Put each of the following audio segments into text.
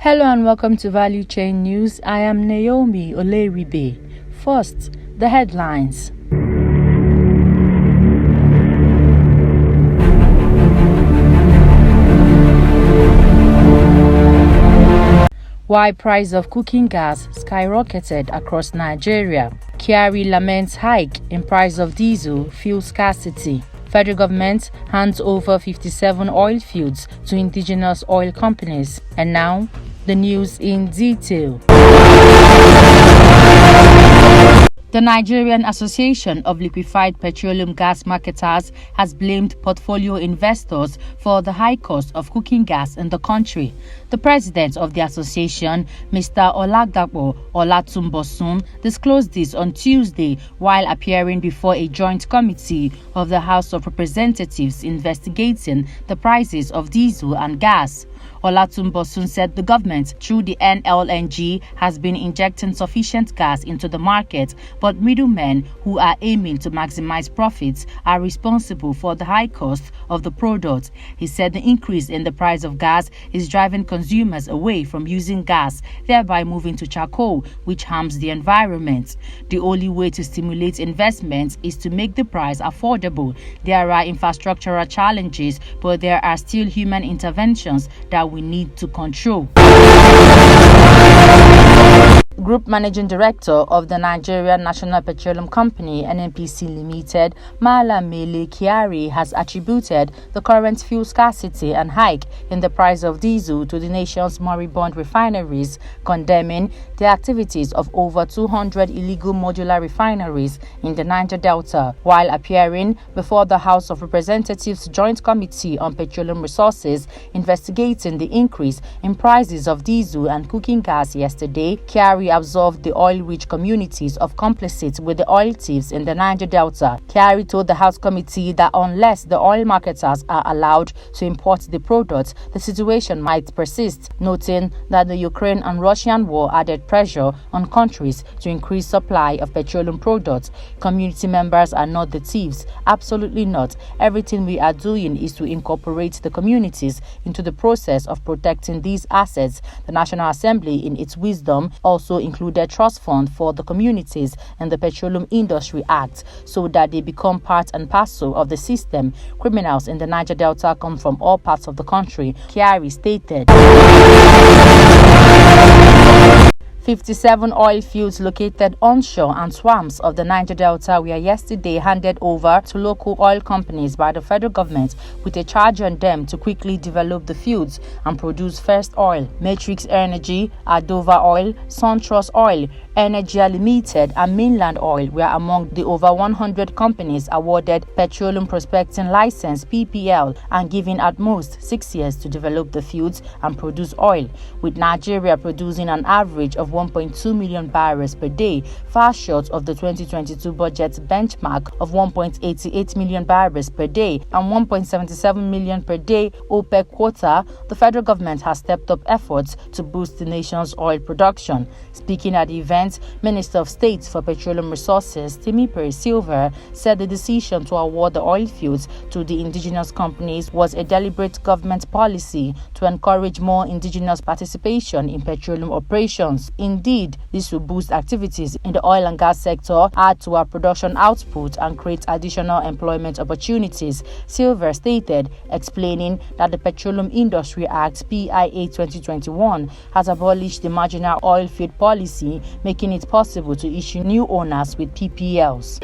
Hello and welcome to Valuechain News. I am Naomi Oleribe. First, the headlines. Why price of cooking gas skyrocketed across Nigeria. Kyari laments hike in price of diesel, fuel scarcity. Federal government hands over 57 oil fields to indigenous oil companies. And now, the news in detail. The Nigerian Association of Liquefied Petroleum Gas Marketers has blamed portfolio investors for the high cost of cooking gas in the country. The president of the association, Mr. Oladapo Olatunbosun, disclosed this on Tuesday while appearing before a joint committee of the House of Representatives investigating the prices of diesel and gas. Olatunbosun said the government, through the NLNG, has been injecting sufficient gas into the market, but middlemen who are aiming to maximize profits are responsible for the high cost of the product. He said the increase in the price of gas is driving consumers away from using gas, thereby moving to charcoal, which harms the environment. The only way to stimulate investment is to make the price affordable. There are infrastructural challenges, but there are still human interventions that we need to control. Group Managing Director of the Nigerian National Petroleum Company (NNPC) Limited, Malamele Kyari, has attributed the current fuel scarcity and hike in the price of diesel to the nation's moribund refineries, condemning the activities of over 200 illegal modular refineries in the Niger Delta. While appearing before the House of Representatives Joint Committee on Petroleum Resources investigating the increase in prices of diesel and cooking gas yesterday, Kyari absolved the oil-rich communities of complicit with the oil thieves in the Niger Delta. Kyari told the House Committee that unless the oil marketers are allowed to import the products, the situation might persist, noting that the Ukraine and Russian war added pressure on countries to increase supply of petroleum products. Community members are not the thieves. Absolutely not. Everything we are doing is to incorporate the communities into the process of protecting these assets. The National Assembly, in its wisdom, also included trust fund for the communities in the Petroleum Industry Act so that they become part and parcel of the system. Criminals in the Niger Delta come from all parts of the country, Kyari stated. 57 oil fields located onshore and swamps of the Niger Delta were yesterday handed over to local oil companies by the federal government with a charge on them to quickly develop the fields and produce first oil. Matrix Energy, Adova Oil, SunTrust Oil, Energia Limited and Mainland Oil were among the over 100 companies awarded Petroleum Prospecting License and given at most 6 years to develop the fields and produce oil, with Nigeria producing an average of 1.2 million barrels per day, far short of the 2022 budget benchmark of 1.88 million barrels per day and 1.77 million per day OPEC quota. The federal government has stepped up efforts to boost the nation's oil production. Speaking at the event, Minister of State for Petroleum Resources Temipere Silva said the decision to award the oil fields to the indigenous companies was a deliberate government policy to encourage more indigenous participation in petroleum operations. Indeed, this will boost activities in the oil and gas sector, add to our production output, and create additional employment opportunities, Silva stated, explaining that the Petroleum Industry Act (PIA) 2021 has abolished the marginal oil field policy, making it possible to issue new owners with PPLs.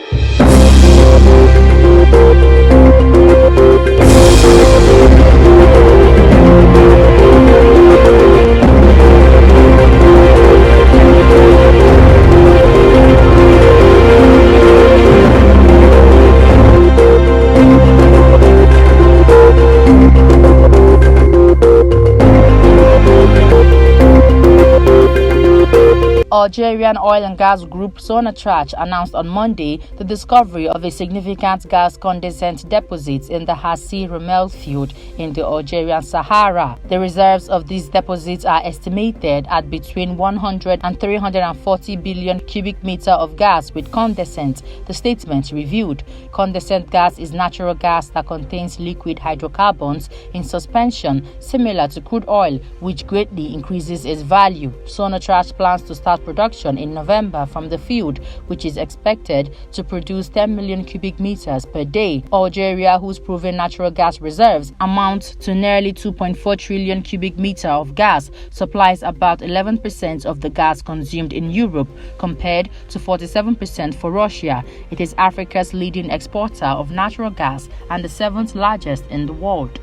Algerian Oil and Gas Group Sonatrach announced on Monday the discovery of a significant gas condensate deposit in the Hassi R'Mel field in the Algerian Sahara. The reserves of these deposits are estimated at between 100 and 340 billion cubic meter of gas with condensate, the statement revealed. Condensate gas is natural gas that contains liquid hydrocarbons in suspension, similar to crude oil, which greatly increases its value. Sonatrach plans to start production in November from the field, which is expected to produce 10 million cubic meters per day. Algeria, whose proven natural gas reserves amount to nearly 2.4 trillion cubic meter of gas, supplies about 11% of the gas consumed in Europe, compared to 47% for Russia. It is Africa's leading exporter of natural gas and the seventh largest in the world.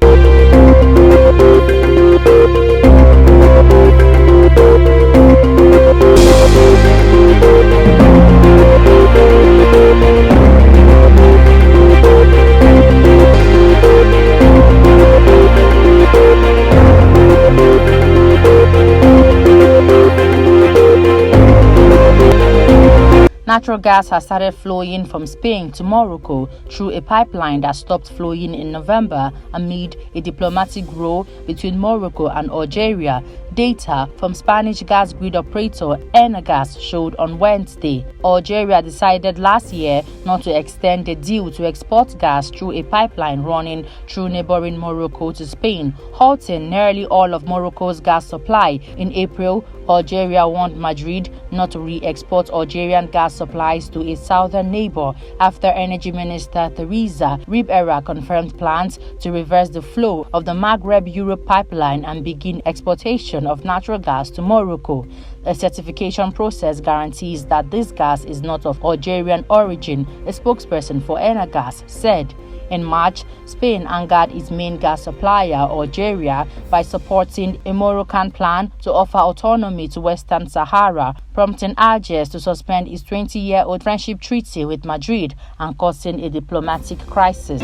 Natural gas has started flowing from Spain to Morocco through a pipeline that stopped flowing in November amid a diplomatic row between Morocco and Algeria. Data from Spanish gas grid operator Enagás showed on Wednesday. Algeria decided last year not to extend the deal to export gas through a pipeline running through neighboring Morocco to Spain, halting nearly all of Morocco's gas supply. In April, Algeria warned Madrid not to re-export Algerian gas supplies to its southern neighbor after Energy Minister Teresa Ribera confirmed plans to reverse the flow of the Maghreb-Europe pipeline and begin exportation of natural gas to Morocco. A certification process guarantees that this gas is not of Algerian origin, a spokesperson for Enagás said. In March, Spain angered its main gas supplier, Algeria, by supporting a Moroccan plan to offer autonomy to Western Sahara, prompting Algiers to suspend its 20-year-old friendship treaty with Madrid and causing a diplomatic crisis.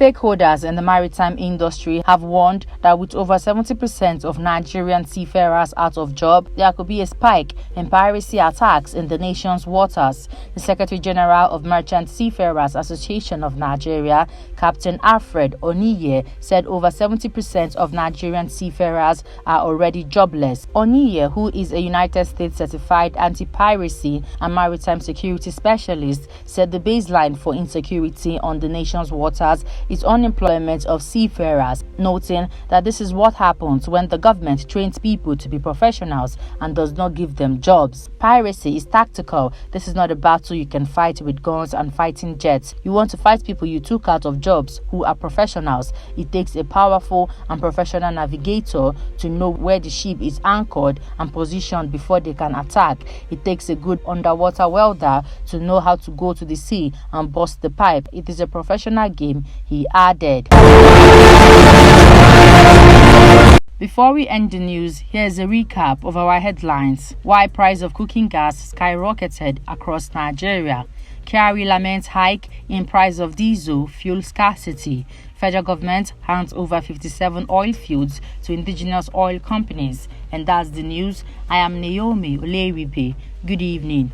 Stakeholders in the maritime industry have warned that with over 70% of Nigerian seafarers out of job, there could be a spike in piracy attacks in the nation's waters. The Secretary General of Merchant Seafarers Association of Nigeria, Captain Alfred Oniye, said over 70% of Nigerian seafarers are already jobless. Oniye, who is a United States certified anti-piracy and maritime security specialist, said the baseline for insecurity on the nation's waters is unemployment of seafarers, noting that this is what happens when the government trains people to be professionals and does not give them jobs. Piracy is tactical. This is not a battle you can fight with guns and fighting jets. You want to fight people you took out of jobs who are professionals. It takes a powerful and professional navigator to know where the ship is anchored and positioned before they can attack. It takes a good underwater welder to know how to go to the sea and bust the pipe. It is a professional game, he added. Before we end the news, here's a recap of our headlines. Why price of cooking gas skyrocketed across Nigeria. Kyari laments hike in price of diesel, fuel scarcity. Federal government hands over 57 oil fields to indigenous oil companies. And that's the news. I am Naomi Oleripe. Good evening.